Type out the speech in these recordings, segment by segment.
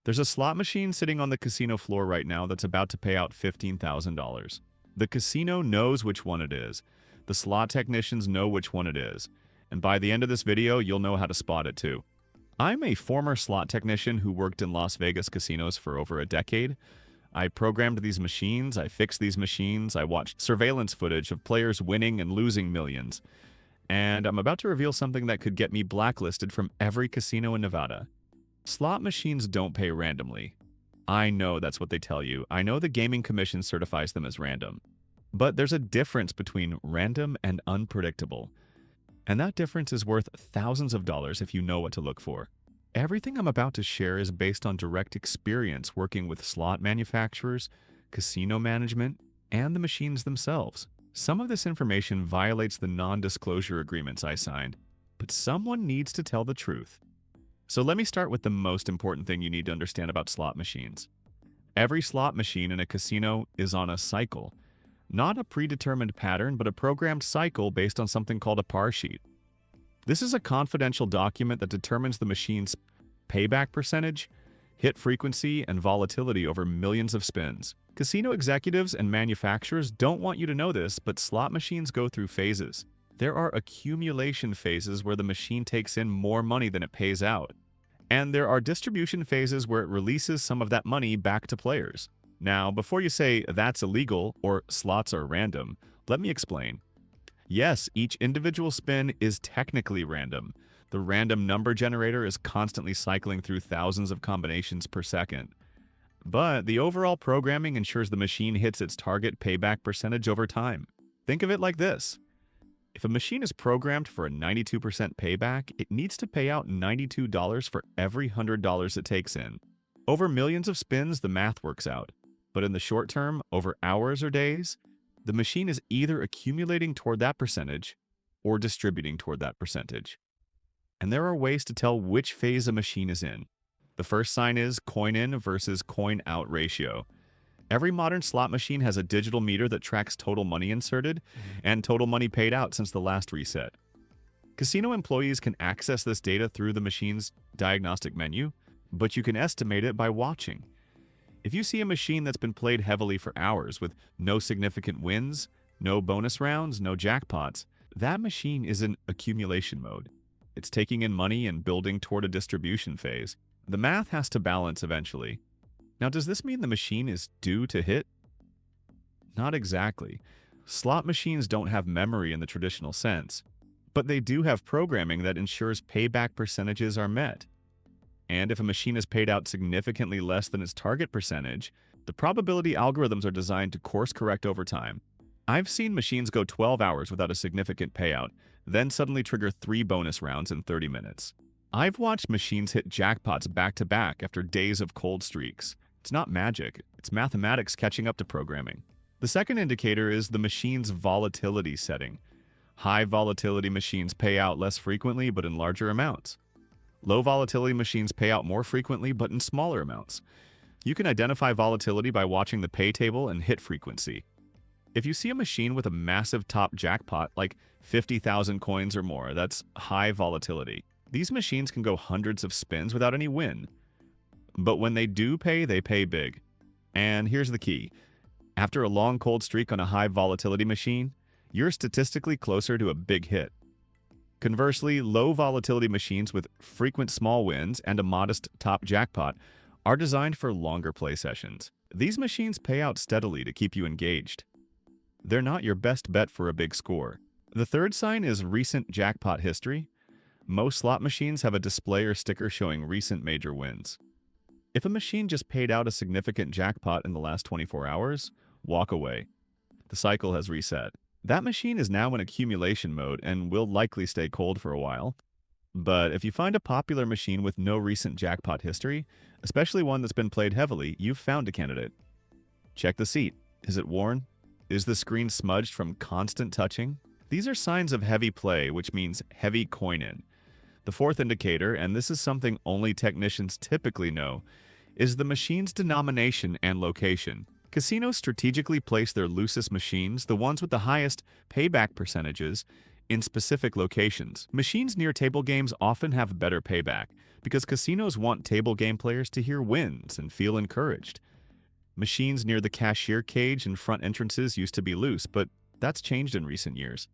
There's a slot machine sitting on the casino floor right now that's about to pay out $15,000. The casino knows which one it is. The slot technicians know which one it is. And by the end of this video, you'll know how to spot it too. I'm a former slot technician who worked in Las Vegas casinos for over a decade. I programmed these machines, I fixed these machines, I watched surveillance footage of players winning and losing millions. And I'm about to reveal something that could get me blacklisted from every casino in Nevada. Slot machines don't pay randomly. I know that's what they tell you. I know the Gaming Commission certifies them as random. But there's a difference between random and unpredictable. And that difference is worth thousands of dollars if you know what to look for. Everything I'm about to share is based on direct experience working with slot manufacturers, casino management, and the machines themselves. Some of this information violates the non-disclosure agreements I signed, but someone needs to tell the truth. So let me start with the most important thing you need to understand about slot machines. Every slot machine in a casino is on a cycle. Not a predetermined pattern, but a programmed cycle based on something called a par sheet. This is a confidential document that determines the machine's payback percentage, hit frequency, and volatility over millions of spins. Casino executives and manufacturers don't want you to know this, but slot machines go through phases. There are accumulation phases where the machine takes in more money than it pays out. And there are distribution phases where it releases some of that money back to players. Now, before you say that's illegal or slots are random, let me explain. Yes, each individual spin is technically random. The random number generator is constantly cycling through thousands of combinations per second. But the overall programming ensures the machine hits its target payback percentage over time. Think of it like this. If a machine is programmed for a 92% payback, it needs to pay out $92 for every $100 it takes in. Over millions of spins, the math works out. But in the short term, over hours or days, the machine is either accumulating toward that percentage or distributing toward that percentage. And there are ways to tell which phase a machine is in. The first sign is coin in versus coin out ratio. Every modern slot machine has a digital meter that tracks total money inserted and total money paid out since the last reset. Casino employees can access this data through the machine's diagnostic menu, but you can estimate it by watching. If you see a machine that's been played heavily for hours with no significant wins, no bonus rounds, no jackpots, that machine is in accumulation mode. It's taking in money and building toward a distribution phase. The math has to balance eventually. Now, does this mean the machine is due to hit? Not exactly. Slot machines don't have memory in the traditional sense, but they do have programming that ensures payback percentages are met. And if a machine is paid out significantly less than its target percentage, the probability algorithms are designed to course correct over time. I've seen machines go 12 hours without a significant payout, then suddenly trigger 3 bonus rounds in 30 minutes. I've watched machines hit jackpots back to back after days of cold streaks. It's not magic, it's mathematics catching up to programming. The second indicator is the machine's volatility setting. High volatility machines pay out less frequently but in larger amounts. Low volatility machines pay out more frequently but in smaller amounts. You can identify volatility by watching the pay table and hit frequency. If you see a machine with a massive top jackpot, like 50,000 coins or more, that's high volatility. These machines can go hundreds of spins without any win. But when they pay big. And here's the key. After a long cold streak on a high volatility machine, you're statistically closer to a big hit. Conversely, low volatility machines with frequent small wins and a modest top jackpot are designed for longer play sessions. These machines pay out steadily to keep you engaged. They're not your best bet for a big score. The third sign is recent jackpot history. Most slot machines have a display or sticker showing recent major wins. If a machine just paid out a significant jackpot in the last 24 hours, walk away. The cycle has reset. That machine is now in accumulation mode and will likely stay cold for a while. But if you find a popular machine with no recent jackpot history, especially one that's been played heavily, you've found a candidate. Check the seat. Is it worn? Is the screen smudged from constant touching? These are signs of heavy play, which means heavy coin in. The fourth indicator, and this is something only technicians typically know, is the machine's denomination and location. Casinos strategically place their loosest machines, the ones with the highest payback percentages, in specific locations. Machines near table games often have better payback, because casinos want table game players to hear wins and feel encouraged. Machines near the cashier cage and front entrances used to be loose, but that's changed in recent years.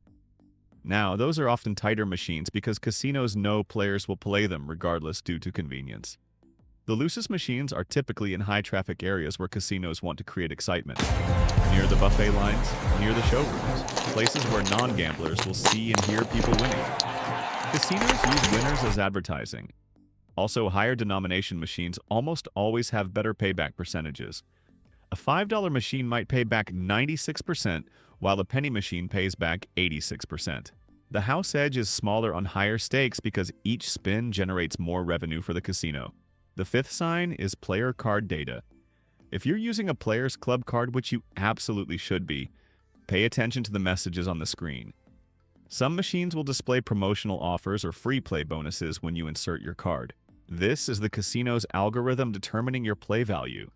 Now, those are often tighter machines because casinos know players will play them regardless due to convenience. The loosest machines are typically in high-traffic areas where casinos want to create excitement. Near the buffet lines, near the showrooms, places where non-gamblers will see and hear people winning. Casinos use winners as advertising. Also, higher denomination machines almost always have better payback percentages. A $5 machine might pay back 96%, while a penny machine pays back 86%. The house edge is smaller on higher stakes because each spin generates more revenue for the casino. The fifth sign is player card data. If you're using a player's club card, which you absolutely should be, pay attention to the messages on the screen. Some machines will display promotional offers or free play bonuses when you insert your card. This is the casino's algorithm determining your play value.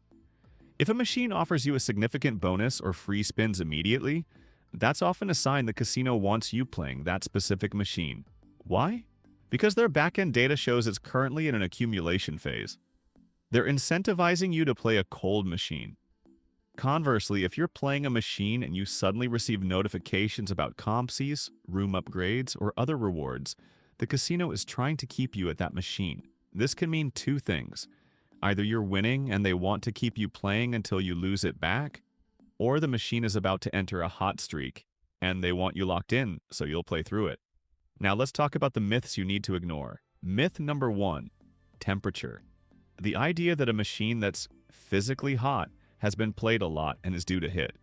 If a machine offers you a significant bonus or free spins immediately, that's often a sign the casino wants you playing that specific machine. Why? Because their back-end data shows it's currently in an accumulation phase. They're incentivizing you to play a cold machine. Conversely, if you're playing a machine and you suddenly receive notifications about compsies, room upgrades, or other rewards, the casino is trying to keep you at that machine. This can mean two things. Either you're winning and they want to keep you playing until you lose it back, or the machine is about to enter a hot streak and they want you locked in so you'll play through it. Now let's talk about the myths you need to ignore. Myth number 1, temperature. The idea that a machine that's physically hot has been played a lot and is due to hit.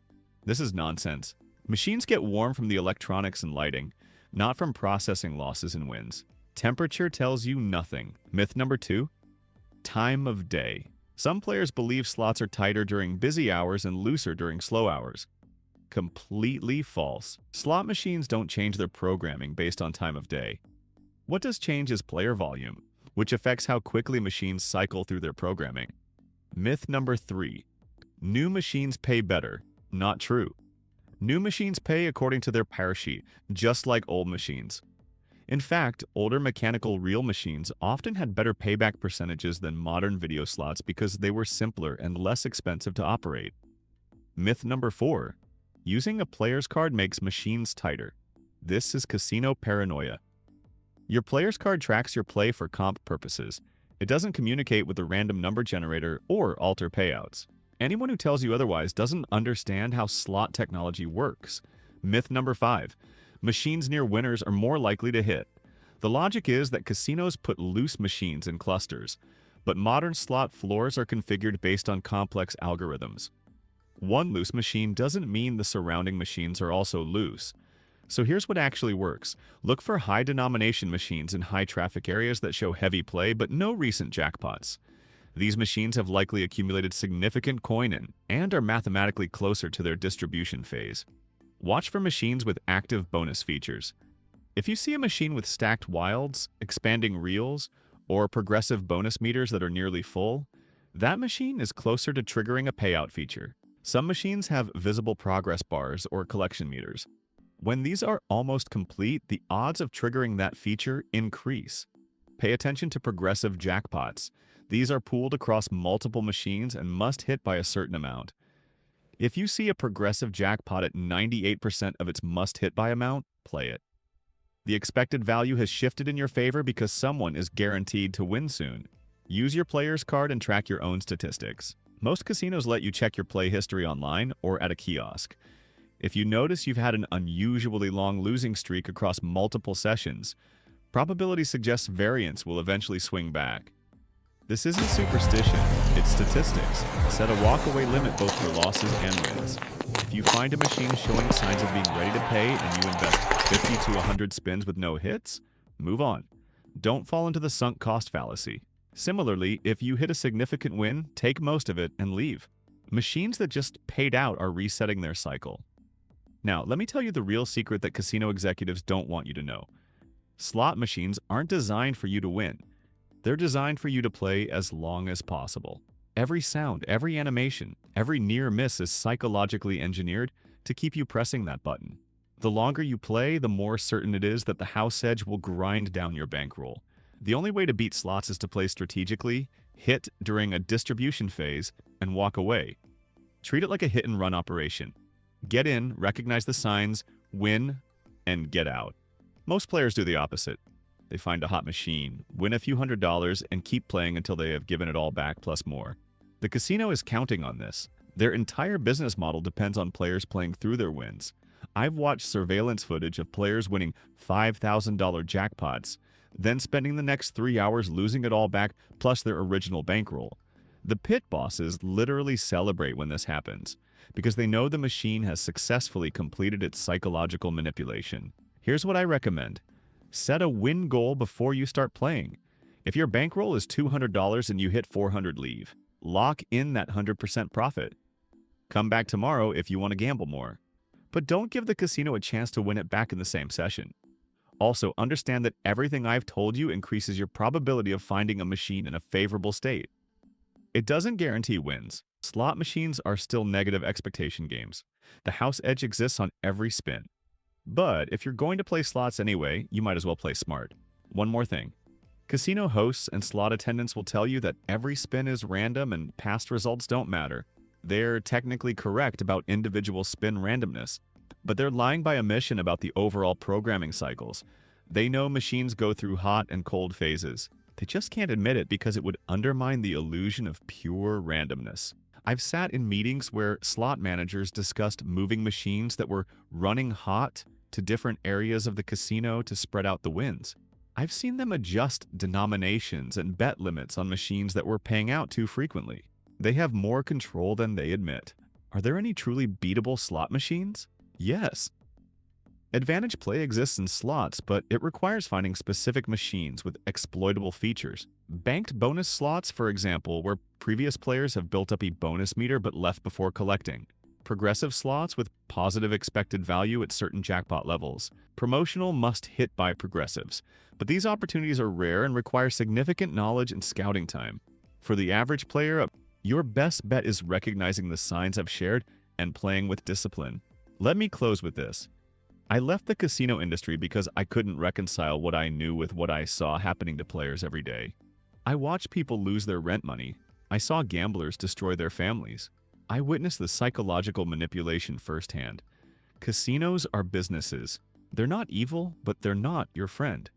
This is nonsense. Machines get warm from the electronics and lighting, not from processing losses and wins. Temperature tells you nothing. Myth number 2, time of day. Some players believe slots are tighter during busy hours and looser during slow hours. Completely false. Slot machines don't change their programming based on time of day. What does change is player volume, which affects how quickly machines cycle through their programming. Myth number 3, new machines pay better. Not true. New machines pay according to their power sheet, just like old machines. In fact, older mechanical reel machines often had better payback percentages than modern video slots because they were simpler and less expensive to operate. Myth number 4, using a player's card makes machines tighter. This is casino paranoia. Your player's card tracks your play for comp purposes. It doesn't communicate with the random number generator or alter payouts. Anyone who tells you otherwise doesn't understand how slot technology works. Myth number 5, machines near winners are more likely to hit. The logic is that casinos put loose machines in clusters, but modern slot floors are configured based on complex algorithms. One loose machine doesn't mean the surrounding machines are also loose. So here's what actually works. Look for high denomination machines in high traffic areas that show heavy play but no recent jackpots. These machines have likely accumulated significant coin in and are mathematically closer to their distribution phase. Watch for machines with active bonus features. If you see a machine with stacked wilds, expanding reels, or progressive bonus meters that are nearly full, that machine is closer to triggering a payout feature. Some machines have visible progress bars or collection meters. When these are almost complete, the odds of triggering that feature increase. Pay attention to progressive jackpots. These are pooled across multiple machines and must hit by a certain amount. If you see a progressive jackpot at 98% of its must-hit by amount, play it. The expected value has shifted in your favor because someone is guaranteed to win soon. Use your player's card and track your own statistics. Most casinos let you check your play history online or at a kiosk. If you notice you've had an unusually long losing streak across multiple sessions, probability suggests variance will eventually swing back. This isn't superstition, it's statistics. Set a walkaway limit both for losses and wins. If you find a machine showing signs of being ready to pay and you invest 50 to 100 spins with no hits, move on. Don't fall into the sunk cost fallacy. Similarly, if you hit a significant win, take most of it and leave. Machines that just paid out are resetting their cycle. Now, let me tell you the real secret that casino executives don't want you to know. Slot machines aren't designed for you to win. They're designed for you to play as long as possible. Every sound, every animation, every near miss is psychologically engineered to keep you pressing that button. The longer you play, the more certain it is that the house edge will grind down your bankroll. The only way to beat slots is to play strategically, hit during a distribution phase, and walk away. Treat it like a hit-and-run operation. Get in, recognize the signs, win, and get out. Most players do the opposite. They find a hot machine, win a few $100s, and keep playing until they have given it all back plus more. The casino is counting on this. Their entire business model depends on players playing through their wins. I've watched surveillance footage of players winning $5,000 jackpots, then spending the next 3 hours losing it all back plus their original bankroll. The pit bosses literally celebrate when this happens, because they know the machine has successfully completed its psychological manipulation. Here's what I recommend. Set a win goal before you start playing. If your bankroll is $200 and you hit 400, leave. Lock in that 100% profit. Come back tomorrow if you want to gamble more. But don't give the casino a chance to win it back in the same session. Also, understand that everything I've told you increases your probability of finding a machine in a favorable state. It doesn't guarantee wins. Slot machines are still negative expectation games. The house edge exists on every spin. But if you're going to play slots anyway, you might as well play smart. One more thing. Casino hosts and slot attendants will tell you that every spin is random and past results don't matter. They're technically correct about individual spin randomness, but they're lying by omission about the overall programming cycles. They know machines go through hot and cold phases. They just can't admit it because it would undermine the illusion of pure randomness. I've sat in meetings where slot managers discussed moving machines that were running hot to different areas of the casino to spread out the wins. I've seen them adjust denominations and bet limits on machines that were paying out too frequently. They have more control than they admit. Are there any truly beatable slot machines? Yes. Advantage play exists in slots, but it requires finding specific machines with exploitable features. Banked bonus slots, for example, where previous players have built up a bonus meter but left before collecting. Progressive slots with positive expected value at certain jackpot levels. Promotional must hit by progressives, but these opportunities are rare and require significant knowledge and scouting time. For the average player, your best bet is recognizing the signs I've shared and playing with discipline. Let me close with this. I left the casino industry because I couldn't reconcile what I knew with what I saw happening to players every day. I watched people lose their rent money. I saw gamblers destroy their families. I witnessed the psychological manipulation firsthand. Casinos are businesses. They're not evil, but they're not your friend.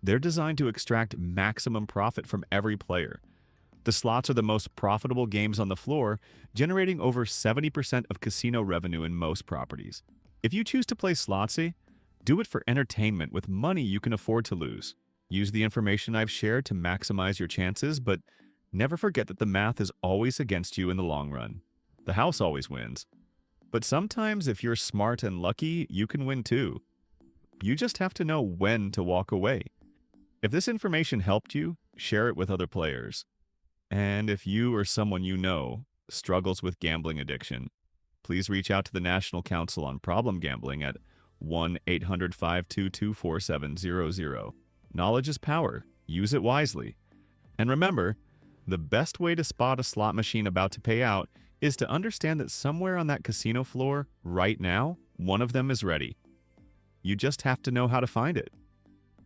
They're designed to extract maximum profit from every player. The slots are the most profitable games on the floor, generating over 70% of casino revenue in most properties. If you choose to play slotsy, do it for entertainment with money you can afford to lose. Use the information I've shared to maximize your chances, but never forget that the math is always against you in the long run. The house always wins. But sometimes if you're smart and lucky, you can win too. You just have to know when to walk away. If this information helped you, share it with other players. And if you or someone you know struggles with gambling addiction, please reach out to the National Council on Problem Gambling at 1-800-522-4700. Knowledge is power. Use it wisely. And remember, the best way to spot a slot machine about to pay out is to understand that somewhere on that casino floor, right now, one of them is ready. You just have to know how to find it.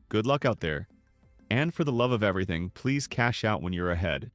Good luck out there. And for the love of everything, please cash out when you're ahead.